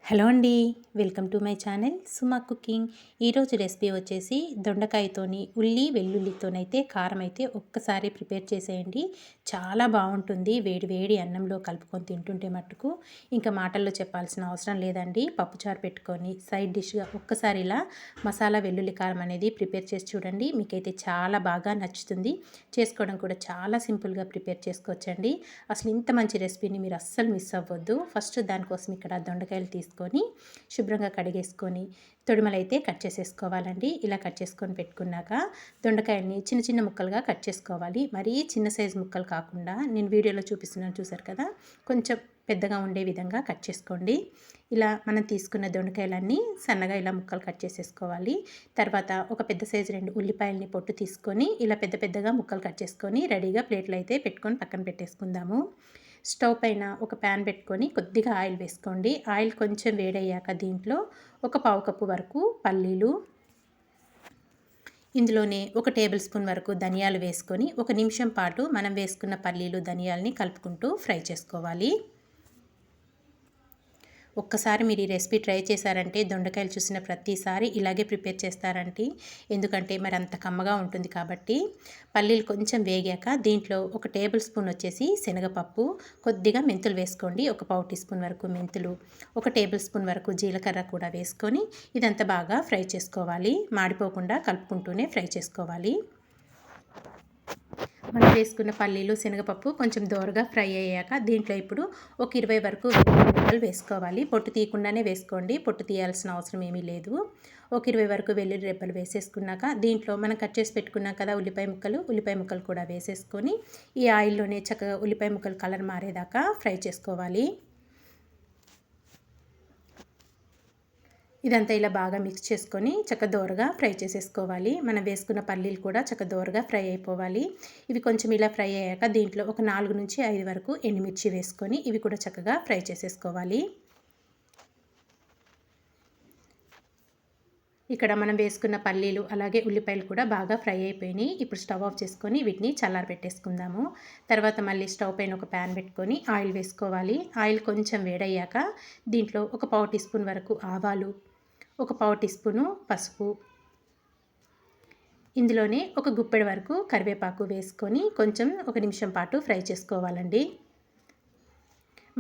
Hello అండి, welcome to my channel Suma cooking. ఈరోజు recipe వచ్చేసి దొండకాయతోని వెల్లుల్లితోనైతే కారం అయితే ఒక్కసారి ప్రిపేర్ చేసేయండి. చాలా బాగుంటుంది. వేడి వేడి అన్నంలో కలుపుకొని తింటుంటే మట్టుకు ఇంకా మాటల్లో చెప్పాల్సిన అవసరం లేదండి. పప్పుచారు పెట్టుకొని సైడ్ డిష్గా ఒక్కసారి ఇలా మసాలా వెల్లుల్లి కారం అనేది ప్రిపేర్ చేసి చూడండి. మీకైతే చాలా బాగా నచ్చుతుంది. చేసుకోవడం కూడా చాలా సింపుల్గా ప్రిపేర్ చేసుకోవచ్చండి. అసలు ఇంత మంచి రెసిపీని మీరు అస్సలు మిస్ అవ్వద్దు. ఫస్ట్ దానికోసం ఇక్కడ దొండకాయలు తీసుకొని శుభ్రంగా కడిగేసుకొని తొడిమలైతే కట్ చేసేసుకోవాలండి. ఇలా కట్ చేసుకొని పెట్టుకున్నాక దొండకాయల్ని చిన్న చిన్న ముక్కలుగా కట్ చేసుకోవాలి. మరీ చిన్న సైజు ముక్కలు కాకుండా నేను వీడియోలో చూపిస్తున్నాను, చూసారు కదా, కొంచెం పెద్దగా ఉండే విధంగా కట్ చేసుకోండి. ఇలా మనం తీసుకున్న దొండకాయలన్నీ సన్నగా ఇలా ముక్కలు కట్ చేసేసుకోవాలి. తర్వాత ఒక పెద్ద సైజు 2 ఉల్లిపాయలని పొట్టు తీసుకొని ఇలా పెద్ద పెద్దగా ముక్కలు కట్ చేసుకొని రెడీగా ప్లేట్లు అయితే పెట్టుకొని పక్కన పెట్టేసుకుందాము. స్టవ్ పైన ఒక ప్యాన్ పెట్టుకొని కొద్దిగా ఆయిల్ వేసుకోండి. ఆయిల్ కొంచెం వేడయ్యాక దీంట్లో ఒక పావు కప్పు వరకు పల్లీలు, ఇందులోనే ఒక టేబుల్ స్పూన్ వరకు ధనియాలు వేసుకొని 1 నిమిషం పాటు మనం వేసుకున్న పల్లీలు ధనియాలని కలుపుకుంటూ ఫ్రై చేసుకోవాలి. ఒక్కసారి మీరు ఈ రెసిపీ ట్రై చేశారంటే దొండకాయలు చూసిన ప్రతిసారి ఇలాగే ప్రిపేర్ చేస్తారంటే, ఎందుకంటే మరి అంత కమ్మగా ఉంటుంది కాబట్టి. పల్లీలు కొంచెం వేగాక దీంట్లో ఒక టేబుల్ స్పూన్ వచ్చేసి శనగపప్పు, కొద్దిగా మెంతులు వేసుకోండి. ఒక పావు టీ స్పూన్ వరకు మెంతులు, ఒక టేబుల్ స్పూన్ వరకు జీలకర్ర కూడా వేసుకొని ఇదంతా బాగా ఫ్రై చేసుకోవాలి. మాడిపోకుండా కలుపుకుంటూనే ఫ్రై చేసుకోవాలి. మనం వేసుకున్న పల్లీలు శనగపప్పు కొంచెం దోరగా ఫ్రై అయ్యాక దీంట్లో ఇప్పుడు ఒక 20 వరకు వెల్లుల్లి వేసుకోవాలి. పొట్టు తీయకుండానే వేసుకోండి, పొట్టు తీయాల్సిన అవసరం ఏమీ లేదు. ఒక 20 వరకు వెల్లుల్లి రెబ్బలు వేసేసుకున్నాక దీంట్లో మనం కట్ చేసి పెట్టుకున్నాం కదా ఉల్లిపాయ ముక్కలు కూడా వేసేసుకొని ఈ ఆయిల్లోనే చక్కగా ఉల్లిపాయ ముక్కలు కలర్ మారేదాకా ఫ్రై చేసుకోవాలి. ఇదంతా ఇలా బాగా మిక్స్ చేసుకొని దోరగా ఫ్రై చేసేసుకోవాలి. మనం వేసుకున్న పల్లీలు కూడా దోరగా ఫ్రై అయిపోవాలి. ఇవి కొంచెం ఇలా ఫ్రై అయ్యాక దీంట్లో ఒక 4 నుంచి 5 వరకు ఎండుమిర్చి వేసుకొని ఇవి కూడా చక్కగా ఫ్రై చేసేసుకోవాలి. ఇక్కడ మనం వేసుకున్న పల్లీలు అలాగే ఉల్లిపాయలు కూడా బాగా ఫ్రై అయిపోయినాయి. ఇప్పుడు స్టవ్ ఆఫ్ చేసుకొని వీటిని చల్లారి పెట్టేసుకుందాము. తర్వాత మళ్ళీ స్టవ్ పైన ఒక ప్యాన్ పెట్టుకొని ఆయిల్ వేసుకోవాలి. ఆయిల్ కొంచెం వేడయ్యాక దీంట్లో ఒక పావు టీ స్పూన్ వరకు ఆవాలు, ఒక పావు టీ స్పూను పసుపు, ఇందులోనే ఒక గుప్పెడు వరకు కరివేపాకు వేసుకొని కొంచెం 1 నిమిషం పాటు ఫ్రై చేసుకోవాలండి.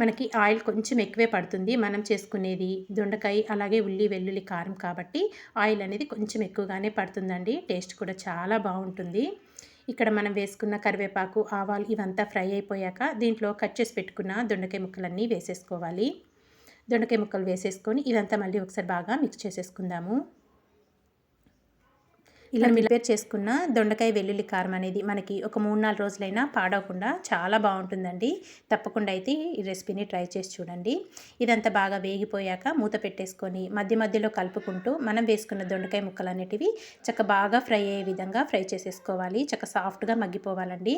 మనకి ఆయిల్ కొంచెం ఎక్కువే పడుతుంది. మనం చేసుకునేది దొండకాయ అలాగే వెల్లుల్లి కారం కాబట్టి ఆయిల్ అనేది కొంచెం ఎక్కువగానే పడుతుందండి. టేస్ట్ కూడా చాలా బాగుంటుంది. ఇక్కడ మనం వేసుకున్న కరివేపాకు, ఆవాలు ఇవంతా ఫ్రై అయిపోయాక దీంట్లో కట్ చేసి పెట్టుకున్న దొండకాయ ముక్కలన్నీ వేసేసుకోవాలి. దొండకాయ ముక్కలు వేసేసుకొని ఇదంతా మళ్ళీ ఒకసారి బాగా మిక్స్ చేసేసుకుందాము. ఇలా ప్రిపేర్ చేసుకున్న దొండకాయ వెల్లుల్లి కారం అనేది మనకి ఒక 3-4 రోజులైనా పాడవకుండా చాలా బాగుంటుందండి. తప్పకుండా అయితే ఈ రెసిపీని ట్రై చేసి చూడండి. ఇదంతా బాగా వేగిపోయాక మూత పెట్టేసుకొని మధ్య మధ్యలో కలుపుకుంటూ మనం వేసుకున్న దొండకాయ ముక్కలు అనేటివి బాగా ఫ్రై అయ్యే విధంగా ఫ్రై చేసేసుకోవాలి. సాఫ్ట్గా మగ్గిపోవాలండి.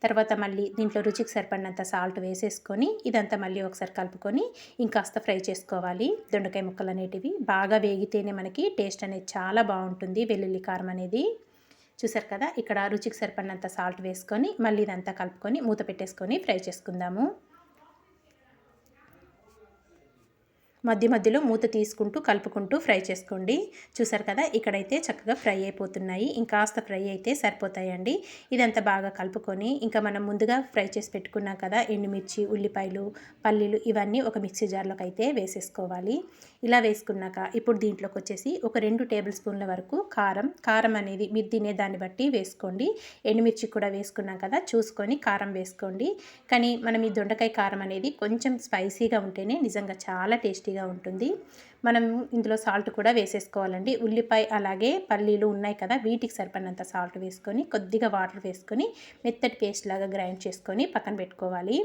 తర్వాత మళ్ళీ దీంట్లో రుచికి సరిపడినంత సాల్ట్ వేసేసుకొని ఇదంతా మళ్ళీ ఒకసారి కలుపుకొని ఇంకాస్త ఫ్రై చేసుకోవాలి. దొండకాయ ముక్కలు అనేటివి బాగా వేగితేనే మనకి టేస్ట్ అనేది చాలా బాగుంటుంది. వెల్లుల్లి కారం అనేది చూసారు కదా. ఇక్కడ రుచికి సరిపడినంత సాల్ట్ వేసుకొని మళ్ళీ ఇదంతా కలుపుకొని మూత పెట్టేసుకొని ఫ్రై చేసుకుందాము. మధ్య మధ్యలో మూత తీసుకుంటూ కలుపుకుంటూ ఫ్రై చేసుకోండి. చూసారు కదా, ఇక్కడైతే చక్కగా ఫ్రై అయిపోతున్నాయి. ఇంకాస్త ఫ్రై అయితే సరిపోతాయండి. ఇదంతా బాగా కలుపుకొని ఇంకా మనం ముందుగా ఫ్రై చేసి పెట్టుకున్నాం కదా ఎండుమిర్చి, ఉల్లిపాయలు, పల్లీలు ఇవన్నీ ఒక మిక్సీ జార్లోకి అయితే వేసేసుకోవాలి. ఇలా వేసుకున్నాక ఇప్పుడు దీంట్లోకి వచ్చేసి ఒక 2 టేబుల్ స్పూన్ల వరకు కారం అనేది మీరు తినేదాన్ని బట్టి వేసుకోండి. ఎండుమిర్చి కూడా వేసుకున్నాం కదా, చూసుకొని కారం వేసుకోండి. కానీ మనం ఈ దొండకాయ కారం అనేది కొంచెం స్పైసీగా ఉంటేనే నిజంగా చాలా టేస్టీగా ఉంటుంది. మనం ఇందులో సాల్ట్ కూడా వేసేసుకోవాలండి. ఉల్లిపాయ అలాగే పల్లీలు ఉన్నాయి కదా, వీటికి సరిపడినంత సాల్ట్ వేసుకొని కొద్దిగా వాటర్ వేసుకొని మెత్తటి పేస్ట్ లాగా గ్రైండ్ చేసుకొని పక్కన పెట్టుకోవాలి.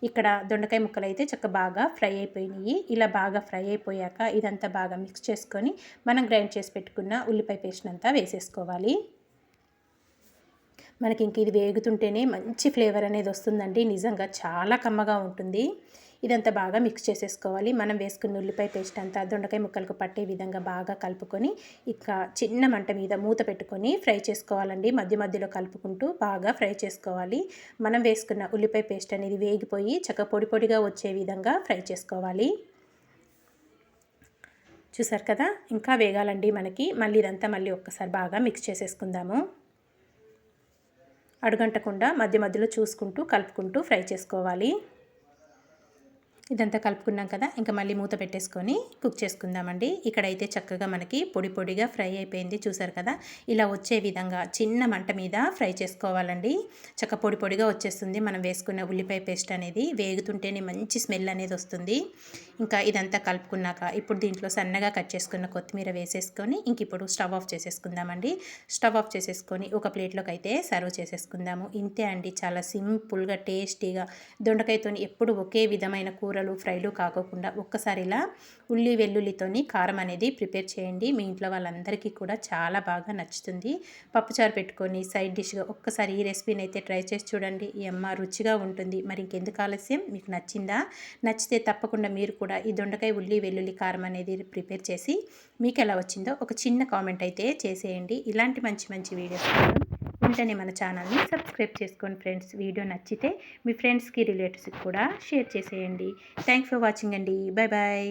ఇక్కడ దొండకాయ ముక్కలు అయితే బాగా ఫ్రై అయిపోయినాయి. ఇలా బాగా ఫ్రై అయిపోయాక ఇదంతా బాగా మిక్స్ చేసుకొని మనం గ్రైండ్ చేసి పెట్టుకున్న ఉల్లిపాయ పేస్ట్ అంతా వేసేసుకోవాలి. మనకి ఇంక ఇది వేగుతుంటేనే మంచి ఫ్లేవర్ అనేది వస్తుందండి. నిజంగా చాలా కమ్మగా ఉంటుంది. ఇదంతా బాగా మిక్స్ చేసేసుకోవాలి. మనం వేసుకున్న ఉల్లిపాయ పేస్ట్ అంతా దొండకాయ ముక్కలకు పట్టే విధంగా బాగా కలుపుకొని ఇక చిన్న మంట మీద మూత పెట్టుకొని ఫ్రై చేసుకోవాలండి. మధ్య మధ్యలో కలుపుకుంటూ బాగా ఫ్రై చేసుకోవాలి. మనం వేసుకున్న ఉల్లిపాయ పేస్ట్ అనేది వేగిపోయి పొడి పొడిగా వచ్చే విధంగా ఫ్రై చేసుకోవాలి. చూసారు కదా, ఇంకా వేగాలండి మనకి. మళ్ళీ ఇదంతా మళ్ళీ ఒక్కసారి బాగా మిక్స్ చేసేసుకుందాము. అడుగంటకుండా మధ్య మధ్యలో చూసుకుంటూ కలుపుకుంటూ ఫ్రై చేసుకోవాలి. ఇదంతా కలుపుకున్నాం కదా, ఇంకా మళ్ళీ మూత పెట్టేసుకొని కుక్ చేసుకుందామండి. ఇక్కడైతే చక్కగా మనకి పొడి పొడిగా ఫ్రై అయిపోయింది. చూసారు కదా, ఇలా వచ్చే విధంగా చిన్న మంట మీద ఫ్రై చేసుకోవాలండి. చక్క పొడి పొడిగా వచ్చేస్తుంది మనం వేసుకున్న ఉల్లిపాయ పేస్ట్ అనేది. వేగుతుంటేనే మంచి స్మెల్ అనేది వస్తుంది. ఇంకా ఇదంతా కలుపుకున్నాక ఇప్పుడు దీంట్లో సన్నగా కట్ చేసుకున్న కొత్తిమీర వేసేసుకొని ఇంక ఇప్పుడు స్టవ్ ఆఫ్ చేసేసుకుందామండి. స్టవ్ ఆఫ్ చేసేసుకొని ఒక ప్లేట్లోకి అయితే సర్వ్ చేసేసుకుందాము. ఇంతే అండి, చాలా సింపుల్గా టేస్టీగా దొండకాయతో ఎప్పుడు ఒకే విధమైన కూరలు ఫ్రైలు కాకోకుండా ఒక్కసారి ఇలా ఉల్లి వెల్లుల్లితోని కారం అనేది ప్రిపేర్ చేయండి. మీ ఇంట్లో వాళ్ళందరికీ కూడా చాలా బాగా నచ్చుతుంది. పప్పుచారు పెట్టుకొని సైడ్ డిష్గా ఒక్కసారి ఈ రెసిపీని అయితే ట్రై చేసి చూడండి. ఈ అమ్మ రుచిగా ఉంటుంది. మరి ఇంకెందుకు ఆలస్యం, మీకు నచ్చిందా? నచ్చితే తప్పకుండా మీరు కూడా ఈ దొండకాయ ఉల్లి వెల్లుల్లి కారం అనేది ప్రిపేర్ చేసి మీకు ఎలా వచ్చిందో ఒక చిన్న కామెంట్ అయితే చేసేయండి. ఇలాంటి మంచి మంచి వీడియోస్ కోసం వెంటనే మన ఛానల్ని సబ్స్క్రైబ్ చేసుకోండి ఫ్రెండ్స్. వీడియో నచ్చితే మీ ఫ్రెండ్స్కి రిలేటివ్స్కి కూడా షేర్ చేసేయండి. థ్యాంక్స్ ఫర్ వాచింగ్ అండి. Bye bye.